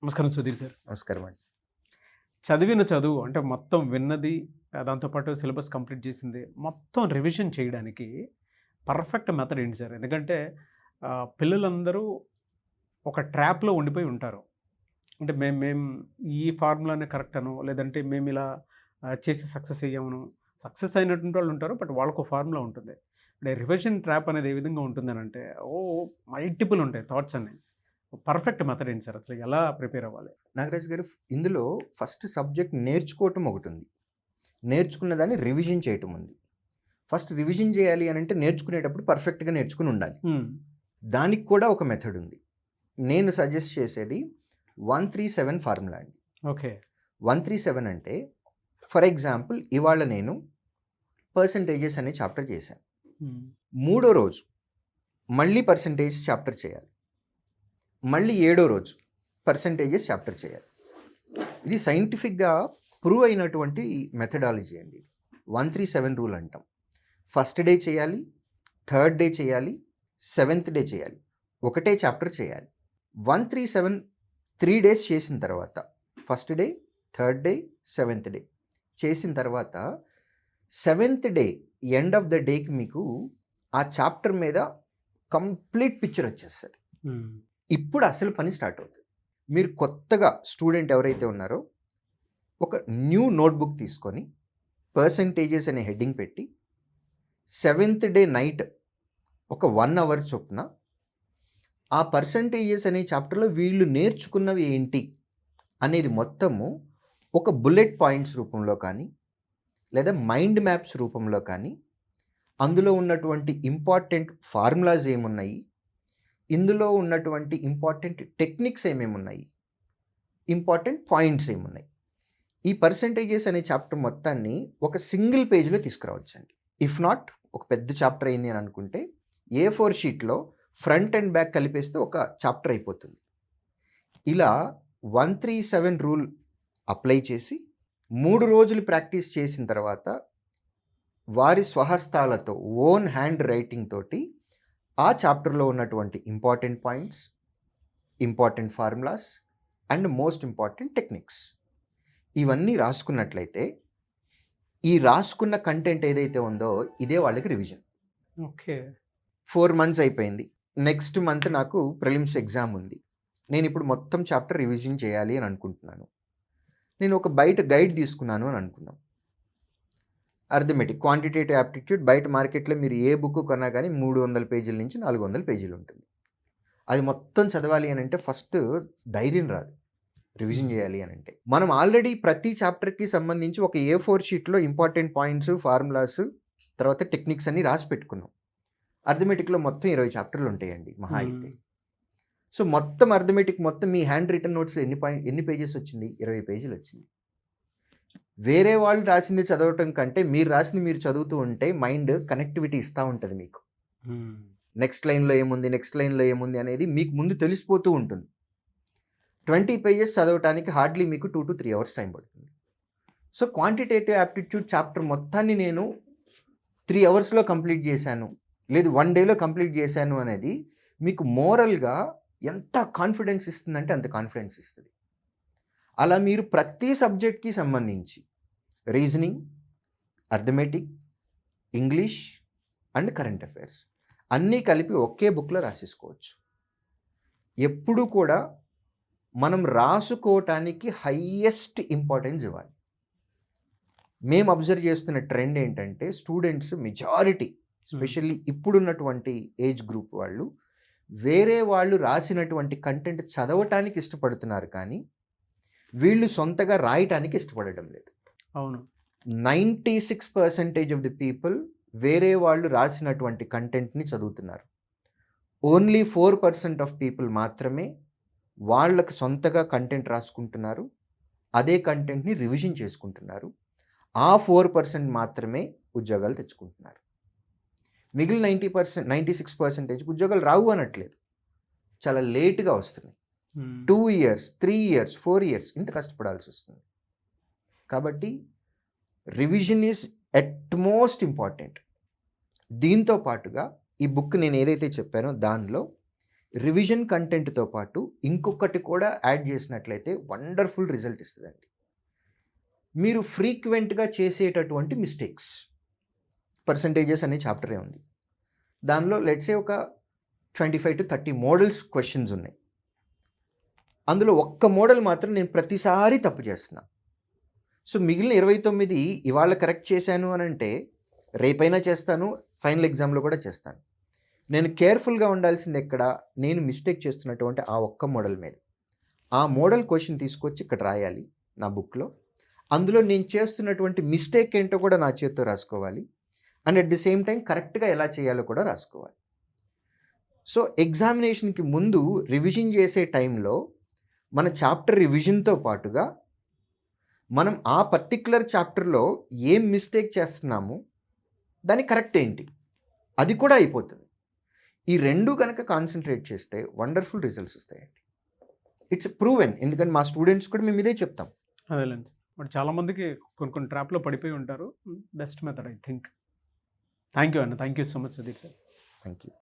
నమస్కారం సుధీర్ సార్. నమస్కారం అండి. చదివిన చదువు అంటే మొత్తం విన్నది దాంతో పాటు సిలబస్ కంప్లీట్ చేసింది మొత్తం రివిజన్ చేయడానికి పర్ఫెక్ట్ మెథడ్ ఏంటి సార్? ఎందుకంటే పిల్లలందరూ ఒక ట్రాప్‌లో ఉండిపోయి ఉంటారు. అంటే మేము ఈ ఫార్ములానే కరెక్ట్ అనో, లేదంటే మేము ఇలా చేసి సక్సెస్ అయ్యామనో, సక్సెస్ అయినటువంటి వాళ్ళు ఉంటారు. బట్ వాళ్ళకో ఫార్ములా ఉంటుంది. అంటే రివిజన్ ట్రాప్ అనేది ఏ విధంగా ఉంటుందనంటే మల్టిపుల్ ఉంటాయి థాట్స్ అన్నీ. పర్ఫెక్ట్ మెథడ్ ఏంటి సార్? అసలు ఎలా ప్రిపేర్ అవ్వాలి? నాగరాజ్ గారు, ఇందులో ఫస్ట్ సబ్జెక్ట్ నేర్చుకోవటం ఒకటుంది. నేర్చుకున్న దాన్ని రివిజన్ చేయటం ఉంది. ఫస్ట్ రివిజన్ చేయాలి అని అంటే నేర్చుకునేటప్పుడు పర్ఫెక్ట్గా నేర్చుకుని ఉండాలి. దానికి కూడా ఒక మెథడ్ ఉంది. నేను సజెస్ట్ చేసేది 137 ఫార్ములా అండి. ఓకే. 137 అంటే ఫర్ ఎగ్జాంపుల్ ఇవాళ నేను పర్సంటేజెస్ అనే చాప్టర్ చేశాను. మూడో రోజు మళ్ళీ పర్సంటేజ్ చాప్టర్ చేయాలి. మళ్ళీ ఏడో రోజు పర్సంటేజెస్ చాప్టర్ చేయాలి. ఇది సైంటిఫిక్గా ప్రూవ్ అయినటువంటి మెథడాలజీ అండి. 137 రూల్ అంటాం. ఫస్ట్ డే చేయాలి, థర్డ్ డే చేయాలి, సెవెంత్ డే చేయాలి. ఒకటే చాప్టర్ చేయాలి. 137 3 డేస్ చేసిన తర్వాత first day, third day, seventh day చేసిన తర్వాత seventh day end of the డేకి మీకు ఆ చాప్టర్ మీద కంప్లీట్ పిక్చర్ వచ్చేస్తుంది. ఇప్పుడు అసలు పని స్టార్ట్ అవుతుంది. మీరు కొత్తగా స్టూడెంట్ ఎవరైతే ఉన్నారో ఒక న్యూ నోట్బుక్ తీసుకొని పర్సంటేజెస్ అనే హెడ్డింగ్ పెట్టి సెవెంత్ డే నైట్ ఒక 1 అవర్ చొప్పున ఆ పర్సంటేజెస్ అనే చాప్టర్లో వీళ్ళు నేర్చుకున్నవి ఏంటి అనేది మొత్తము ఒక బుల్లెట్ పాయింట్స్ రూపంలో కానీ లేదా మైండ్ మ్యాప్స్ రూపంలో కానీ, అందులో ఉన్నటువంటి ఇంపార్టెంట్ ఫార్ములాస్ ఏమున్నాయి, ఇందులో ఉన్నటువంటి ఇంపార్టెంట్ టెక్నిక్స్ ఏమేమి ఉన్నాయి, ఇంపార్టెంట్ పాయింట్స్ ఏమున్నాయి, ఈ పర్సంటేజెస్ అనే చాప్టర్ మొత్తాన్ని ఒక సింగిల్ పేజ్లో తీసుకురావచ్చండి. ఇఫ్ నాట్ ఒక పెద్ద చాప్టర్ అయింది అని అనుకుంటే A4 షీట్లో ఫ్రంట్ అండ్ బ్యాక్ కలిపేస్తే ఒక చాప్టర్ అయిపోతుంది. ఇలా 137 రూల్ అప్లై చేసి 3 రోజులు ప్రాక్టీస్ చేసిన తర్వాత వారి స్వహస్తాలతో ఓన్ హ్యాండ్ రైటింగ్ తోటి ఆ చాప్టర్లో ఉన్నటువంటి important points, important formulas and most important techniques ఇవన్నీ రాసుకున్నట్లయితే ఈ రాసుకున్న కంటెంట్ ఏదైతే ఉందో ఇదే వాళ్ళకి రివిజన్. ఓకే. 4 మంత్స్ అయిపోయింది. నెక్స్ట్ మంత్ నాకు ప్రిలిమ్స్ ఎగ్జామ్ ఉంది. నేను ఇప్పుడు మొత్తం చాప్టర్ రివిజన్ చేయాలి అని అనుకుంటున్నాను. నేను ఒక బయట గైడ్ తీసుకున్నాను అని అనుకుందాం. అర్థమెటిక్ క్వాంటిటేటివ్ యాప్టిట్యూడ్ బయట మార్కెట్లో మీరు ఏ బుక్ కొన్నా కానీ 300 పేజీల నుంచి 400 పేజీలు ఉంటుంది. అది మొత్తం చదవాలి అని అంటే ఫస్ట్ ధైర్యం రాదు. రివిజన్ చేయాలి అని అంటే మనం ఆల్రెడీ ప్రతి చాప్టర్కి సంబంధించి ఒక A4 షీట్లో ఇంపార్టెంట్ పాయింట్స్, ఫార్ములాస్, తర్వాత టెక్నిక్స్ అన్ని రాసి పెట్టుకున్నాం. అర్థమెటిక్లో మొత్తం 20 చాప్టర్లు ఉంటాయండి మహా అయితే. సో మొత్తం అర్థమెటిక్ మొత్తం మీ హ్యాండ్ రిటన్ నోట్స్లో ఎన్ని పేజెస్ వచ్చింది? 20 పేజీలు వచ్చింది. వేరే వాళ్ళు రాసింది చదవటం కంటే మీరు రాసింది మీరు చదువుతూ ఉంటే మైండ్ కనెక్టివిటీ ఇస్తూ ఉంటుంది మీకు. నెక్స్ట్ లైన్లో ఏముంది, నెక్స్ట్ లైన్లో ఏముంది అనేది మీకు ముందు తెలిసిపోతూ ఉంటుంది. 20 పేజెస్ చదవటానికి హార్డ్లీ మీకు 2 to 3 అవర్స్ టైం పడుతుంది. సో క్వాంటిటేటివ్ యాప్టిట్యూడ్ చాప్టర్ మొత్తాన్ని నేను 3 అవర్స్లో కంప్లీట్ చేశాను, లేదు 1 డేలో కంప్లీట్ చేశాను అనేది మీకు మోరల్గా ఎంత కాన్ఫిడెన్స్ ఇస్తుందంటే అంత కాన్ఫిడెన్స్ ఇస్తుంది. అలా మీరు ప్రతి సబ్జెక్ట్కి సంబంధించి reasoning, arithmetic, English and current affairs అన్నీ కలిపి ఒకే బుక్లో రాసేసుకోవచ్చు. ఎప్పుడూ కూడా మనం రాసుకోవటానికి హైయెస్ట్ ఇంపార్టెన్స్ ఇవ్వాలి. మేము అబ్జర్వ్ చేస్తున్న ట్రెండ్ ఏంటంటే స్టూడెంట్స్ మెజారిటీ స్పెషల్లీ ఇప్పుడున్నటువంటి ఏజ్ గ్రూప్ వాళ్ళు వేరే వాళ్ళు రాసినటువంటి కంటెంట్ చదవటానికి ఇష్టపడుతున్నారు, కానీ వీళ్ళు సొంతగా రాయటానికి ఇష్టపడడం లేదు. అవును. 96% ఆఫ్ ది పీపుల్ వేరే వాళ్ళు రాసినటువంటి కంటెంట్ని చదువుతున్నారు. ఓన్లీ 4% ఆఫ్ పీపుల్ మాత్రమే వాళ్ళకు సొంతగా కంటెంట్ రాసుకుంటున్నారు, అదే కంటెంట్ని రివిజన్ చేసుకుంటున్నారు. ఆ 4% మాత్రమే ఉద్యోగాలు తెచ్చుకుంటున్నారు. మిగిలిన 96% ఉద్యోగాలు రావు అనట్లేదు, చాలా లేట్గా వస్తున్నాయి. 2 years, 3 years, 4 years ఇంత కష్టపడాల్సి వస్తుంది. కాబట్టి revision is at most important. దీంతో పాటుగా ఈ బుక్ నేను ఏదైతే చెప్పానో దానిలో రివిజన్ కంటెంట్తో పాటు ఇంకొకటి కూడా యాడ్ చేసినట్లయితే వండర్ఫుల్ రిజల్ట్ ఇస్తుందండి. మీరు ఫ్రీక్వెంట్గా చేసేటటువంటి మిస్టేక్స్ పర్సంటేజెస్ అనే చాప్టరే ఉంది. దానిలో లెట్సే ఒక 25 to 30 మోడల్స్ క్వశ్చన్స్ ఉన్నాయి. అందులో ఒక్క మోడల్ మాత్రం నేను ప్రతిసారి తప్పు చేస్తున్నా. సో మిగిలిన 29 ఇవాళ కరెక్ట్ చేశాను అని అంటే రేపైనా చేస్తాను, ఫైనల్ ఎగ్జామ్లో కూడా చేస్తాను. నేను కేర్ఫుల్గా ఉండాల్సింది ఎక్కడ, నేను మిస్టేక్ చేస్తున్నటువంటి ఆ ఒక్క మోడల్ మీద. ఆ మోడల్ క్వశ్చన్ తీసుకొచ్చి ఇక్కడ రాయాలి నా బుక్లో. అందులో నేను చేస్తున్నటువంటి మిస్టేక్ ఏంటో కూడా నా చేతితో రాసుకోవాలి. And at the same time కరెక్ట్గా ఎలా చేయాలో కూడా రాసుకోవాలి. సో ఎగ్జామినేషన్కి ముందు రివిజన్ చేసే టైంలో మన చాప్టర్ రివిజన్తో పాటుగా మనం ఆ పర్టిక్యులర్ చాప్టర్లో ఏం మిస్టేక్ చేస్తున్నాము, దాని కరెక్ట్ ఏంటి, అది కూడా అయిపోతుంది. ఈ రెండు కనుక కాన్సన్ట్రేట్ చేస్తే వండర్ఫుల్ రిజల్ట్స్ వస్తాయండి. It's proven. ఎందుకంటే మా స్టూడెంట్స్ కూడా మేము ఇదే చెప్తాం. అదేలేండి. బట్ చాలామందికి కొన్ని ట్రాప్లో పడిపోయి ఉంటారు. Best method I think. Thank you అన్న. Thank you so much Sudheer sir. Thank you.